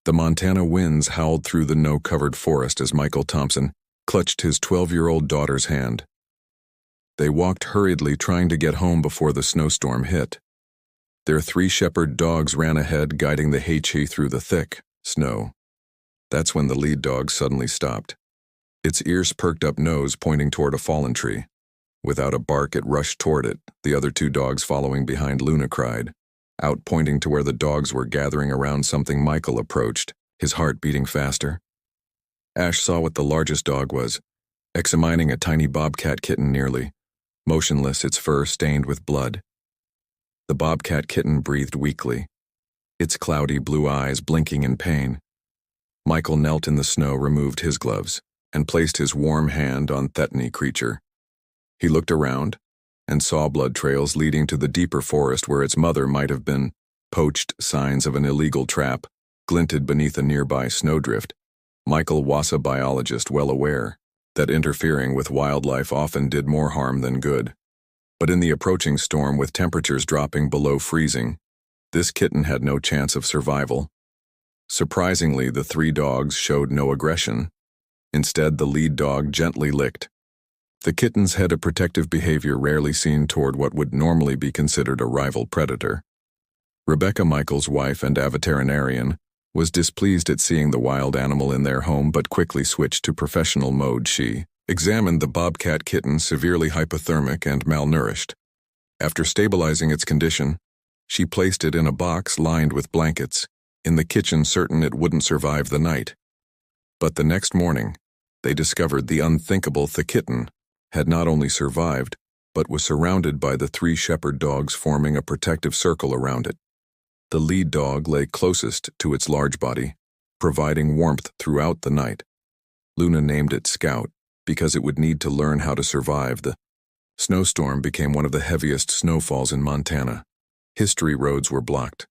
The Montana winds howled through the snow-covered forest as Michael Thompson clutched his 12-year-old daughter's hand. They walked hurriedly, trying to get home before the snowstorm hit. Their 3 shepherd dogs ran ahead, guiding the H.E. through the thick snow. That's when the lead dog suddenly stopped. Its ears perked up, nose pointing toward a fallen tree. Without a bark, it rushed toward it. The other 2 dogs following behind, Luna cried out, pointing to where the dogs were gathering around something. Michael approached, his heart beating faster. Ash saw what the largest dog was, examining a tiny bobcat kitten, nearly motionless, its fur stained with blood. The bobcat kitten breathed weakly, its cloudy blue eyes blinking in pain. Michael knelt in the snow, removed his gloves, and placed his warm hand on the threatening creature. He looked around and saw blood trails leading to the deeper forest where its mother might have been. Poached signs of an illegal trap glinted beneath a nearby snowdrift. Michael was a biologist, well aware that interfering with wildlife often did more harm than good. But in the approaching storm, with temperatures dropping below freezing, this kitten had no chance of survival. Surprisingly, the 3 dogs showed no aggression. Instead, the lead dog gently licked. The kittens had a protective behavior rarely seen toward what would normally be considered a rival predator. Rebecca, Michael's wife and a veterinarian, was displeased at seeing the wild animal in their home, but quickly switched to professional mode. She examined the bobcat kitten, severely hypothermic and malnourished. After stabilizing its condition, she placed it in a box lined with blankets in the kitchen, certain it wouldn't survive the night. But the next morning, they discovered the unthinkable. The kitten had not only survived, but was surrounded by the 3 shepherd dogs, forming a protective circle around it. The lead dog lay closest to its large body, providing warmth throughout the night. Luna named it Scout because it would need to learn how to survive. The snowstorm became one of the heaviest snowfalls in Montana. History roads were blocked.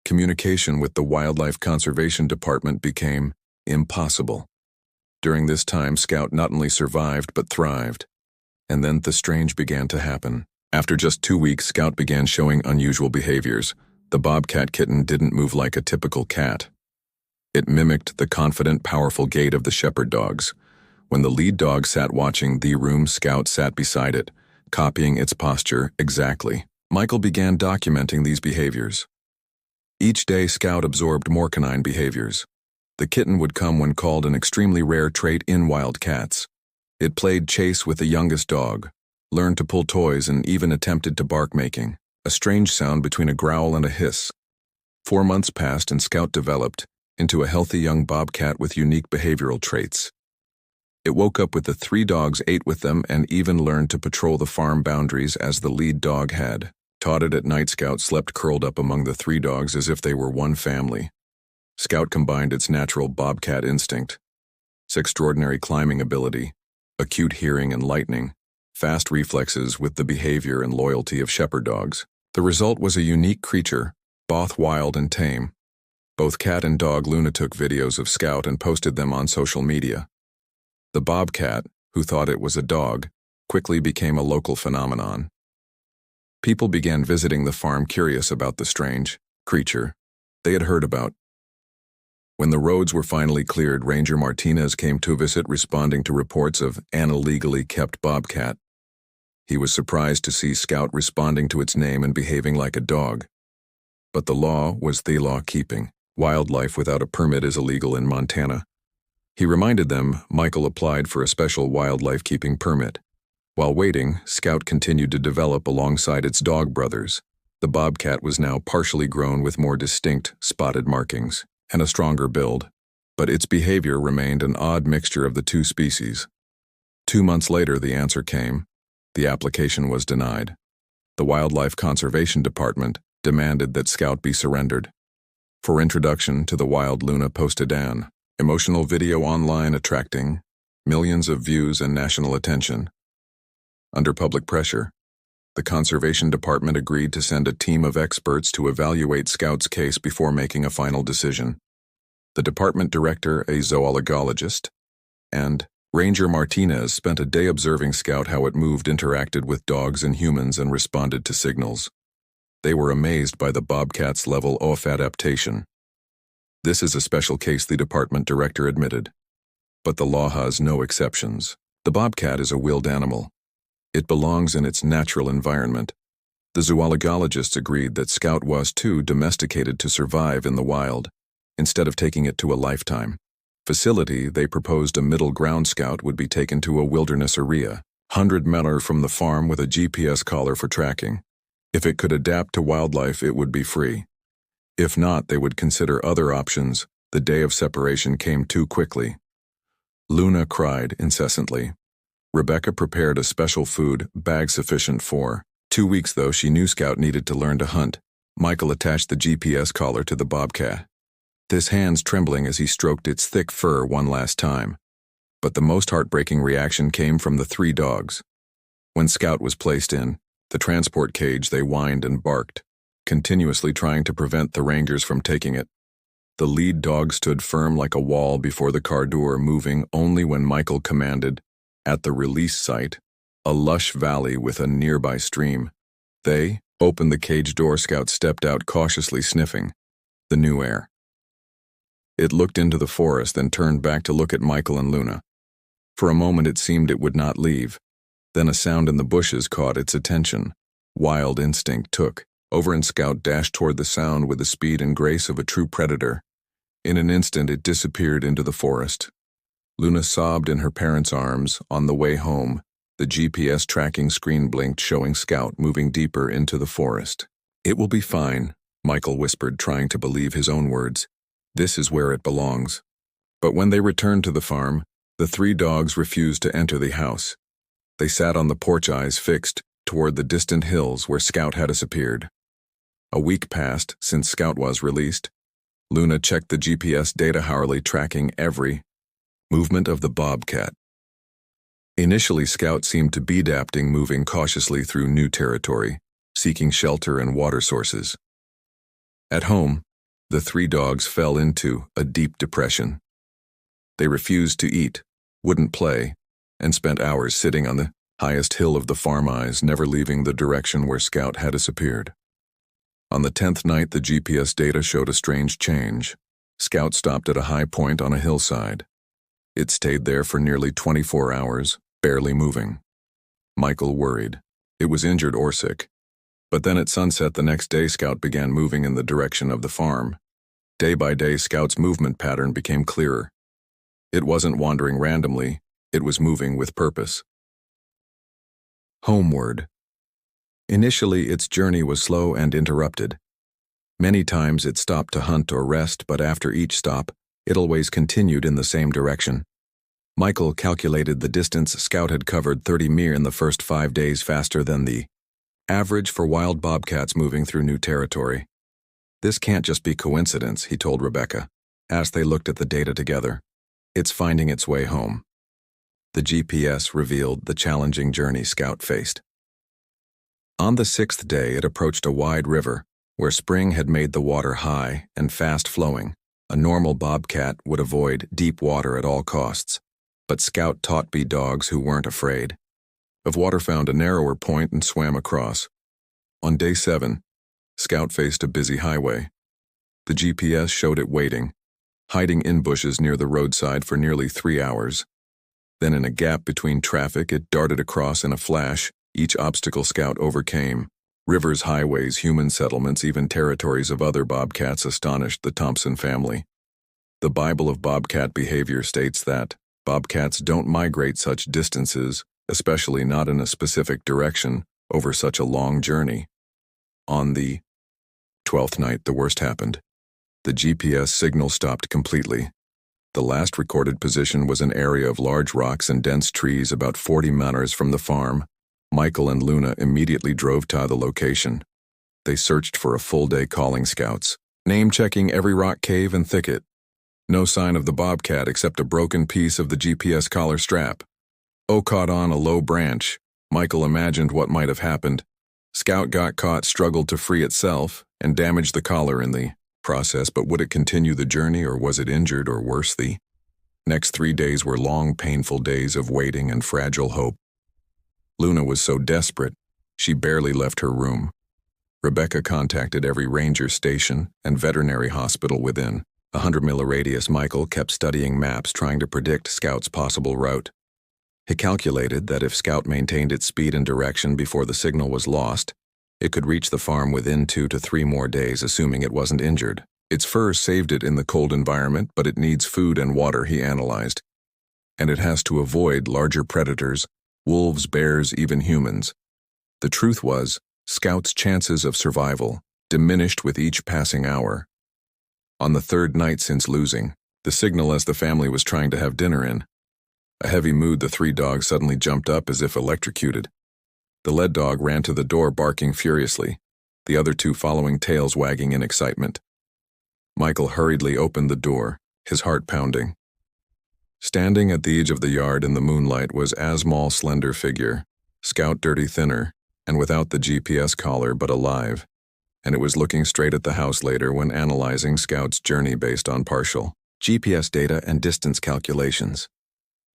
Communication with the Wildlife Conservation Department became impossible. During this time, Scout not only survived but thrived. And then the strange began to happen. After just 2 weeks, Scout began showing unusual behaviors. The bobcat kitten didn't move like a typical cat. It mimicked the confident, powerful gait of the shepherd dogs. When the lead dog sat watching the room, Scout sat beside it, copying its posture exactly. Michael began documenting these behaviors. Each day, Scout absorbed more canine behaviors. The kitten would come when called, an extremely rare trait in wild cats. It played chase with the youngest dog, learned to pull toys, and even attempted to bark, making a strange sound between a growl and a hiss. 4 months passed and Scout developed into a healthy young bobcat with unique behavioral traits. It woke up with the 3 dogs, ate with them, and even learned to patrol the farm boundaries as the lead dog had taught it. At night, Scout slept curled up among the 3 dogs as if they were one family. Scout combined its natural bobcat instinct, its extraordinary climbing ability, acute hearing and lightning, fast reflexes with the behavior and loyalty of shepherd dogs. The result was a unique creature, both wild and tame. Both cat and dog Luna took videos of Scout and posted them on social media. The bobcat, who thought it was a dog, quickly became a local phenomenon. People began visiting the farm, curious about the strange creature they had heard about. When the roads were finally cleared, Ranger Martinez came to visit, responding to reports of an illegally kept bobcat. He was surprised to see Scout responding to its name and behaving like a dog. But the law was the law. Keeping wildlife without a permit is illegal in Montana. He reminded them Michael applied for a special wildlife keeping permit. While waiting, Scout continued to develop alongside its dog brothers. The bobcat was now partially grown with more distinct spotted markings and a stronger build, but its behavior remained an odd mixture of the 2 species. 2 months later, the answer came. The application was denied. The Wildlife Conservation Department demanded that Scout be surrendered. For introduction to the wild, Luna posted an emotional video online, attracting millions of views and national attention. Under public pressure, the Conservation Department agreed to send a team of experts to evaluate Scout's case before making a final decision. The department director, a zoologist, and Ranger Martinez spent a day observing Scout, how it moved, interacted with dogs and humans, and responded to signals. They were amazed by the bobcat's level of adaptation. This is a special case, the department director admitted. But the law has no exceptions. The bobcat is a willed animal. It belongs in its natural environment. The zoologist agreed that Scout was too domesticated to survive in the wild. Instead of taking it to a lifetime facility, they proposed a middle ground. Scout would be taken to a wilderness area, 100 meters from the farm, with a GPS collar for tracking. If it could adapt to wildlife, it would be free. If not, they would consider other options. The day of separation came too quickly. Luna cried incessantly. Rebecca prepared a special food bag sufficient for 2 weeks, though she knew Scout needed to learn to hunt. Michael attached the GPS collar to the bobcat, his hands trembling as he stroked its thick fur one last time. But the most heartbreaking reaction came from the 3 dogs. When Scout was placed in the transport cage, they whined and barked, continuously trying to prevent the rangers from taking it. The lead dog stood firm like a wall before the car door, moving only when Michael commanded. At the release site, a lush valley with a nearby stream, they opened the cage door. Scout stepped out, cautiously sniffing the new air. It looked into the forest, then turned back to look at Michael and Luna. For a moment it seemed it would not leave. Then a sound in the bushes caught its attention. Wild instinct took over, and Scout dashed toward the sound with the speed and grace of a true predator. In an instant it disappeared into the forest. Luna sobbed in her parents' arms. On the way home, the GPS tracking screen blinked, showing Scout moving deeper into the forest. "It will be fine," Michael whispered, trying to believe his own words. "This is where it belongs." But when they returned to the farm, the 3 dogs refused to enter the house. They sat on the porch, eyes fixed toward the distant hills where Scout had disappeared. A week passed since Scout was released. Luna checked the GPS data, hourly tracking every movement of the bobcat. Initially, Scout seemed to be adapting, moving cautiously through new territory, seeking shelter and water sources. At home, the 3 dogs fell into a deep depression. They refused to eat, wouldn't play, and spent hours sitting on the highest hill of the farm, eyes never leaving the direction where Scout had disappeared. On the 10th night, the GPS data showed a strange change. Scout stopped at a high point on a hillside. It stayed there for nearly 24 hours, barely moving. Michael worried. It was injured or sick. But then at sunset the next day, Scout began moving in the direction of the farm. Day by day, Scout's movement pattern became clearer. It wasn't wandering randomly, it was moving with purpose. Homeward. Initially, its journey was slow and interrupted. Many times it stopped to hunt or rest, but after each stop, it always continued in the same direction. Michael calculated the distance. Scout had covered 30 mi in the first 5 days, faster than the average for wild bobcats moving through new territory. "This can't just be coincidence," he told Rebecca, as they looked at the data together. "It's finding its way home." The GPS revealed the challenging journey Scout faced. On the 6th day, it approached a wide river, where spring had made the water high and fast-flowing. A normal bobcat would avoid deep water at all costs, but Scout taught B dogs who weren't afraid of water, found a narrower point and swam across. On day 7, Scout faced a busy highway. The GPS showed it waiting, hiding in bushes near the roadside for nearly 3 hours. Then in a gap between traffic, it darted across in a flash. Each obstacle Scout overcame. Rivers, highways, human settlements, even territories of other bobcats astonished the Thompson family. The Bible of bobcat behavior states that bobcats don't migrate such distances, especially not in a specific direction, over such a long journey. On the 12th night, the worst happened. The GPS signal stopped completely. The last recorded position was an area of large rocks and dense trees about 40 meters from the farm. Michael and Luna immediately drove to the location. They searched for a full day, calling Scouts, name-checking every rock cave and thicket. No sign of the bobcat except a broken piece of the GPS collar strap. Caught on a low branch. Michael imagined what might have happened. Scout got caught, struggled to free itself, and damaged the collar in the process, but would it continue the journey, or was it injured, or worse? The next 3 days were long, painful days of waiting and fragile hope. Luna was so desperate, she barely left her room. Rebecca contacted every ranger station and veterinary hospital within 100-mile radius. Michael kept studying maps, trying to predict Scout's possible route. He calculated that if Scout maintained its speed and direction before the signal was lost, it could reach the farm within 2 to 3 more days, assuming it wasn't injured. Its fur saved it in the cold environment, but it needs food and water, he analyzed. And it has to avoid larger predators, wolves, bears, even humans. The truth was, Scout's chances of survival diminished with each passing hour. On the third night since losing, the signal as the family was trying to have dinner in a heavy mood, the 3 dogs suddenly jumped up as if electrocuted. The lead dog ran to the door, barking furiously, the other 2 following, tails wagging in excitement. Michael hurriedly opened the door, his heart pounding. Standing at the edge of the yard in the moonlight was Asmal's slender figure, Scout dirty thinner, and without the GPS collar but alive, and it was looking straight at the house later when analyzing Scout's journey based on partial GPS data and distance calculations.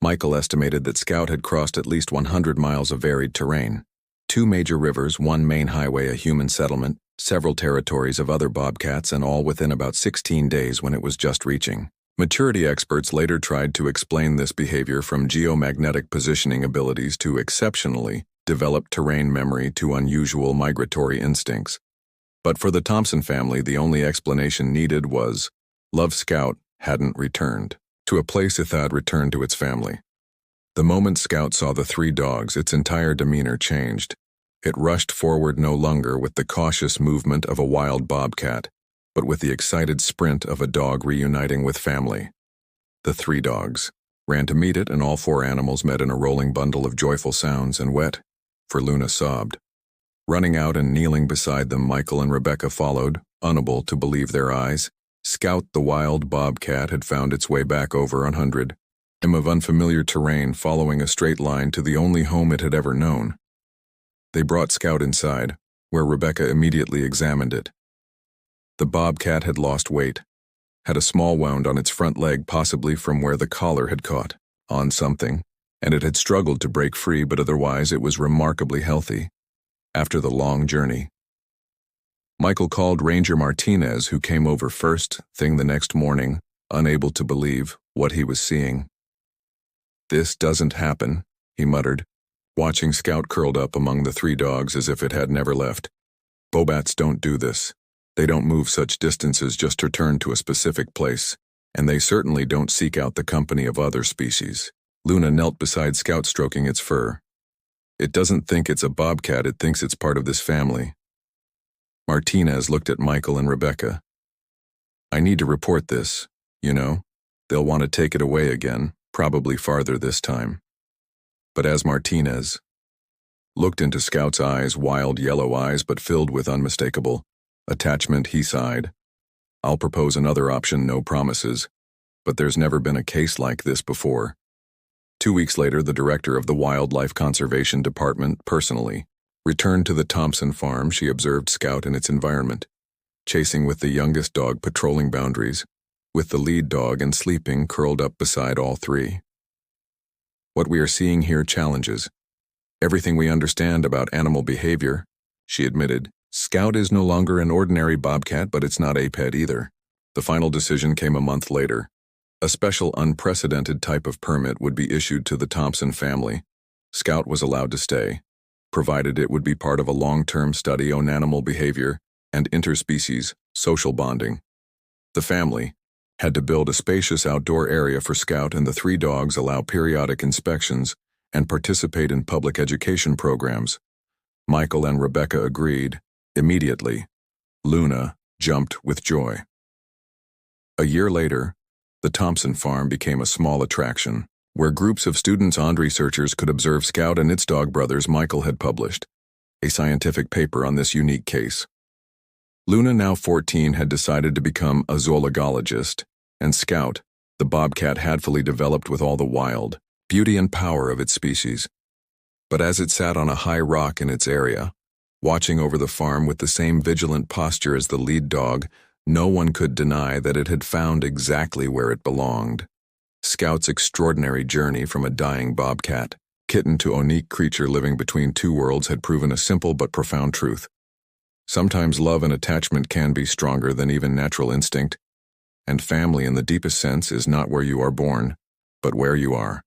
Michael estimated that Scout had crossed at least 100 miles of varied terrain, 2 major rivers, 1 main highway, a human settlement, several territories of other bobcats, and all within about 16 days when it was just reaching. Maturity experts later tried to explain this behavior from geomagnetic positioning abilities to exceptionally developed terrain memory to unusual migratory instincts. But for the Thompson family, the only explanation needed was Love Scout hadn't returned to a place it had returned to its family. The moment Scout saw the 3 dogs, its entire demeanor changed. It rushed forward no longer with the cautious movement of a wild bobcat, but with the excited sprint of a dog reuniting with family. The 3 dogs ran to meet it, and all 4 animals met in a rolling bundle of joyful sounds and wet, for Luna sobbed. Running out and kneeling beside them, Michael and Rebecca followed, unable to believe their eyes. Scout, the wild bobcat, had found its way back over 100 of unfamiliar terrain, following a straight line to the only home it had ever known. They brought Scout inside, where Rebecca immediately examined it. The bobcat had lost weight, had a small wound on its front leg, possibly from where the collar had caught on something, and it had struggled to break free, but otherwise it was remarkably healthy. After the long journey, Michael called Ranger Martinez, who came over first thing the next morning, unable to believe what he was seeing. "This doesn't happen," he muttered, watching Scout curled up among the 3 dogs as if it had never left. "Bobats don't do this. They don't move such distances just to return to a specific place, and they certainly don't seek out the company of other species." Luna knelt beside Scout, stroking its fur. "It doesn't think it's a bobcat, it thinks it's part of this family." Martinez looked at Michael and Rebecca. "I need to report this, you know. They'll want to take it away again, probably farther this time." But as Martinez looked into Scout's eyes, wild yellow eyes but filled with unmistakable attachment, he sighed. "I'll propose another option, no promises, but there's never been a case like this before." 2 weeks later, the director of the Wildlife Conservation Department personally returned to the Thompson farm. She observed Scout in its environment, chasing with the youngest dog, patrolling boundaries, with the lead dog and sleeping curled up beside all 3. "What we are seeing here challenges everything we understand about animal behavior," she admitted. "Scout is no longer an ordinary bobcat, but it's not aped either." The final decision came a month later. A special, unprecedented type of permit would be issued to the Thompson family. Scout was allowed to stay, provided it would be part of a long-term study on animal behavior and interspecies social bonding. The family had to build a spacious outdoor area for Scout and the 3 dogs, allow periodic inspections, and participate in public education programs. Michael and Rebecca agreed. Immediately, Luna jumped with joy. A year later, the Thompson farm became a small attraction, where groups of students and researchers could observe Scout and its dog brothers. Michael had published a scientific paper on this unique case. Luna, now 14, had decided to become a zoologist, and Scout, the bobcat, had fully developed with all the wild beauty and power of its species. But as it sat on a high rock in its area, watching over the farm with the same vigilant posture as the lead dog, no one could deny that it had found exactly where it belonged. Scout's extraordinary journey from a dying bobcat kitten to unique creature living between 2 worlds had proven a simple but profound truth. Sometimes love and attachment can be stronger than even natural instinct. And family in the deepest sense is not where you are born, but where you are.